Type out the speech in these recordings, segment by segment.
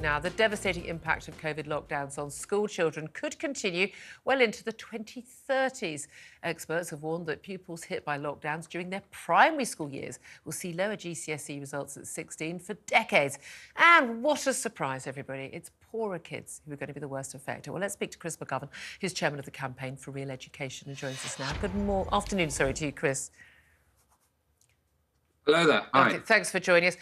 Now, the devastating impact of COVID lockdowns on school children could continue well into the 2030s. Experts have warned that pupils hit by lockdowns during their primary school years will see lower GCSE results at 16 for decades. And what a surprise, everybody. It's poorer kids who are going to be the worst affected. Well, let's speak to Chris McGovern, who's chairman of the Campaign for Real Education and joins us now. Afternoon, to you, Chris. Hello there. Hi. Okay, thanks for joining us.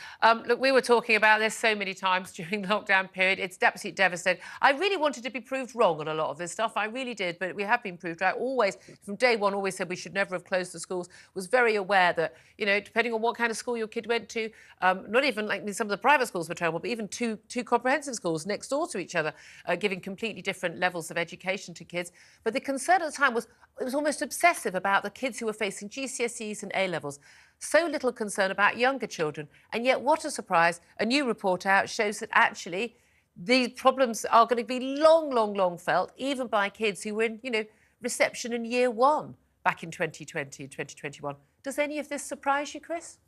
Look, we were talking about this so many times during the lockdown period. It's absolutely devastating. I really wanted to be proved wrong on a lot of this stuff. I really did, but we have been proved right. Always, from day one, always said we should never have closed the schools. Was very aware that, you know, depending on what kind of school your kid went to, not even like some of the private schools were terrible, but even two comprehensive schools next door to each other, giving completely different levels of education to kids. But the concern at the time was it was almost obsessive about the kids who were facing GCSEs and A-levels. So little concern about younger children. And yet, what a surprise, a new report out shows that actually these problems are going to be long felt, even by kids who were in, you know, reception in year one back in 2020 and 2021. Does any of this surprise you, Chris?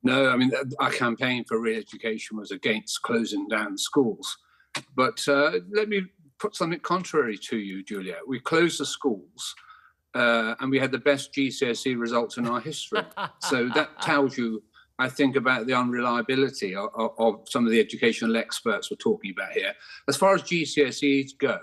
No, I mean, our campaign for real education was against closing down schools. But let me put something contrary to you, Julia. We closed the schools. And we had the best GCSE results in our history. So that tells you, I think, about the unreliability of some of the educational experts we're talking about here. As far as GCSEs go,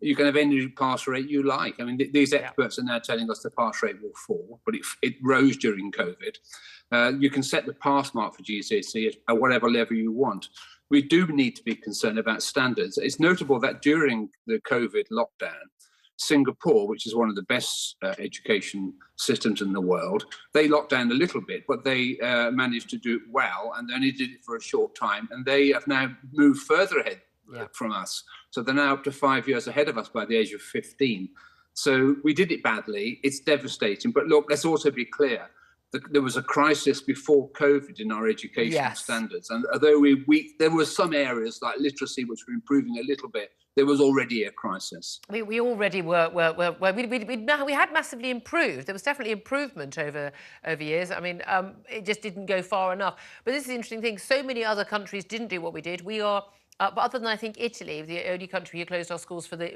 you can have any pass rate you like. I mean, these experts are now telling us the pass rate will fall, but it rose during COVID. You can set the pass mark for GCSE at whatever level you want. We do need to be concerned about standards. It's notable that during the COVID lockdown, Singapore, which is one of the best education systems in the world, they locked down a little bit, but they managed to do it well, and they only did it for a short time, and they have now moved further ahead from us. So they're now up to 5 years ahead of us by the age of 15. So we did it badly. It's devastating. But look, let's also be clear. There was a crisis before COVID in our education standards. And although there were some areas like literacy which were improving a little bit, there was already a crisis. We already we had massively improved. There was definitely improvement over years. I mean, it just didn't go far enough. But this is the interesting thing. So many other countries didn't do what we did. We are... but other than, I think, Italy, the only country who closed our schools for the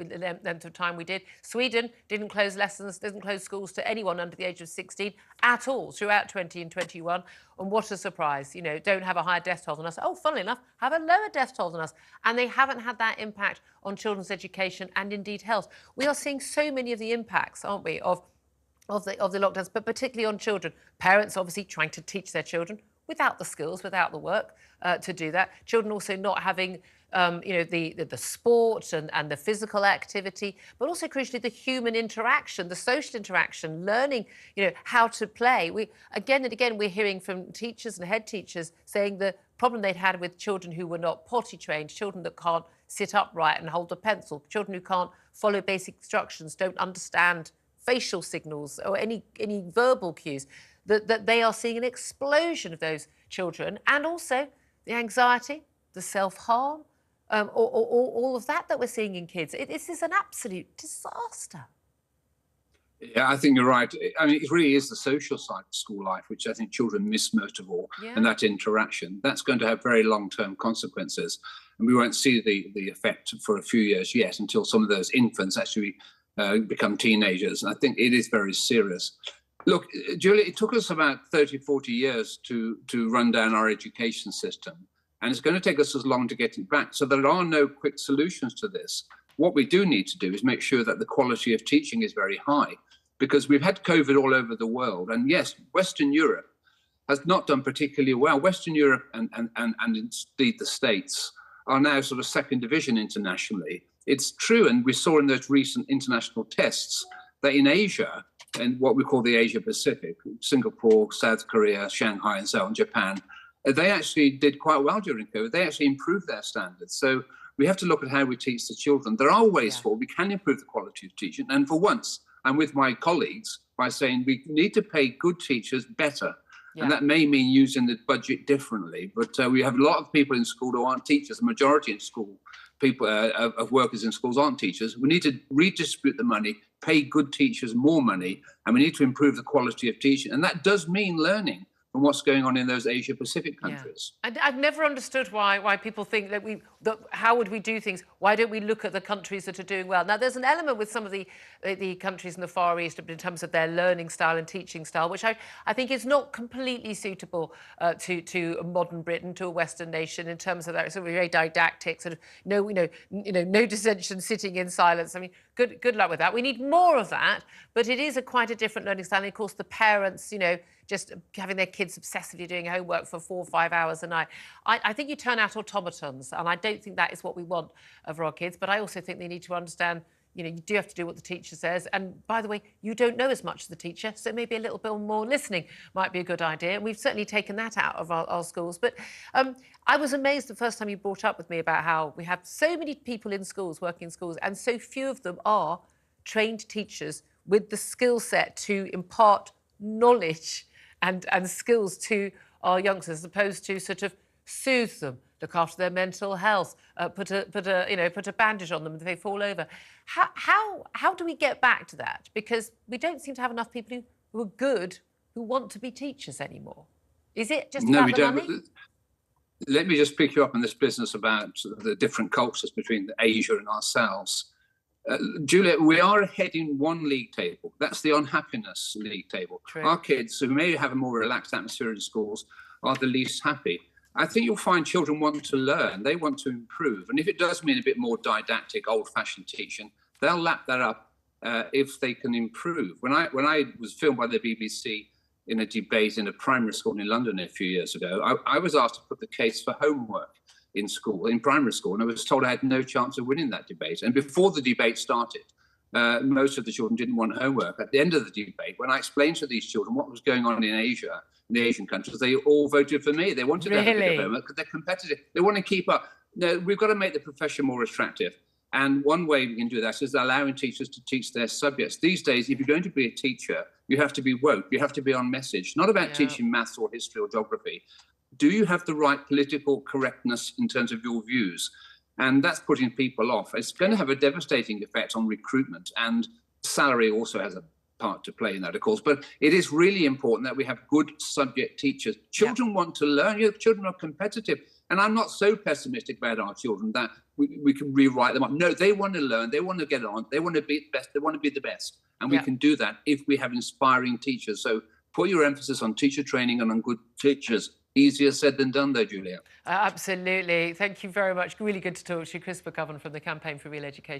length of time we did. Sweden didn't close didn't close schools to anyone under the age of 16 at all throughout 20 and 21. And what a surprise, you know, don't have a higher death toll than us. Oh, funnily enough, have a lower death toll than us. And they haven't had that impact on children's education and indeed health. We are seeing so many of the impacts, aren't we, of the lockdowns, but particularly on children. Parents obviously trying to teach their children without the skills, without the work to do that. Children also not having, you know, the sport and the physical activity, but also crucially the human interaction, the social interaction, learning, you know, how to play. Again and again, we're hearing from teachers and head teachers saying the problem they'd had with children who were not potty trained, children that can't sit upright and hold a pencil, children who can't follow basic instructions, don't understand facial signals or any verbal cues. That they are seeing an explosion of those children, and also the anxiety, the self-harm, all of that we're seeing in kids. This is an absolute disaster. Yeah, I think you're right. I mean, it really is the social side of school life, which I think children miss most of all, and that interaction. That's going to have very long-term consequences, and we won't see the effect for a few years yet until some of those infants actually become teenagers. And I think it is very serious. Look, Julia, it took us about 30, 40 years to run down our education system, and it's going to take us as long to get it back. So there are no quick solutions to this. What we do need to do is make sure that the quality of teaching is very high, because we've had COVID all over the world. And yes, Western Europe has not done particularly well. Western Europe and indeed the States are now sort of second division internationally. It's true, and we saw in those recent international tests that in Asia, and what we call the Asia Pacific, Singapore, South Korea, Shanghai, and so on, Japan, they actually did quite well during COVID. They actually improved their standards. So we have to look at how we teach the children. There are ways forward. We can improve the quality of teaching. And for once, I'm with my colleagues by saying we need to pay good teachers better. And that may mean using the budget differently. But we have a lot of people in school who aren't teachers. The majority in school, people of workers in schools aren't teachers. We need to redistribute the money, pay good teachers more money, and we need to improve the quality of teaching. And that does mean learning. from what's going on in those Asia Pacific countries. And I've never understood why people think that how would we do things? Why don't we look at the countries that are doing well? Now, there's an element with some of the countries in the Far East in terms of their learning style and teaching style, which I think is not completely suitable to a modern Britain, to a Western nation, in terms of that sort of very didactic, sort of no dissension, sitting in silence. I mean, good luck with that. We need more of that, but it is quite a different learning style. And of course, the parents, just having their kids obsessively doing homework for 4 or 5 hours a night. I think you turn out automatons, and I don't think that is what we want for our kids. But I also think they need to understand, you do have to do what the teacher says. And by the way, you don't know as much as the teacher, so maybe a little bit more listening might be a good idea. And we've certainly taken that out of our schools. But I was amazed the first time you brought up with me about how we have so many people in schools, working in schools, and so few of them are trained teachers with the skill set to impart knowledge and skills to our youngsters, as opposed to sort of soothe them, look after their mental health, put a bandage on them if they fall over. How do we get back to that? Because we don't seem to have enough people who are good, who want to be teachers anymore. Is it just about the money? Let me just pick you up on this business about the different cultures between Asia and ourselves. Juliet, we are ahead in one league table. That's the unhappiness league table. True. Our kids, who may have a more relaxed atmosphere in schools, are the least happy. I think you'll find children want to learn. They want to improve. And if it does mean a bit more didactic, old-fashioned teaching, they'll lap that up if they can improve. When I was filmed by the BBC in a debate in a primary school in London a few years ago, I was asked to put the case for homework in primary school, and I was told I had no chance of winning that debate. And before the debate started, most of the children didn't want homework. At the end of the debate, when I explained to these children what was going on in Asia, in the Asian countries, they all voted for me. They wanted to have a bit of homework because they're competitive. They want to keep up. No, we've got to make the profession more attractive. And one way we can do that is allowing teachers to teach their subjects. These days, if you're going to be a teacher, you have to be woke. You have to be on message. Not about teaching maths or history or geography. Do you have the right political correctness in terms of your views? And that's putting people off. It's going to have a devastating effect on recruitment, and salary also has a part to play in that, of course. But it is really important that we have good subject teachers. Children want to learn. Children are competitive. And I'm not so pessimistic about our children that we can rewrite them up. No, they want to learn. They want to get on. They want to be best. They want to be the best. And we can do that if we have inspiring teachers. So put your emphasis on teacher training and on good teachers. Easier said than done, though, Julia. Absolutely. Thank you very much. Really good to talk to you. Chris McGovern from the Campaign for Real Education.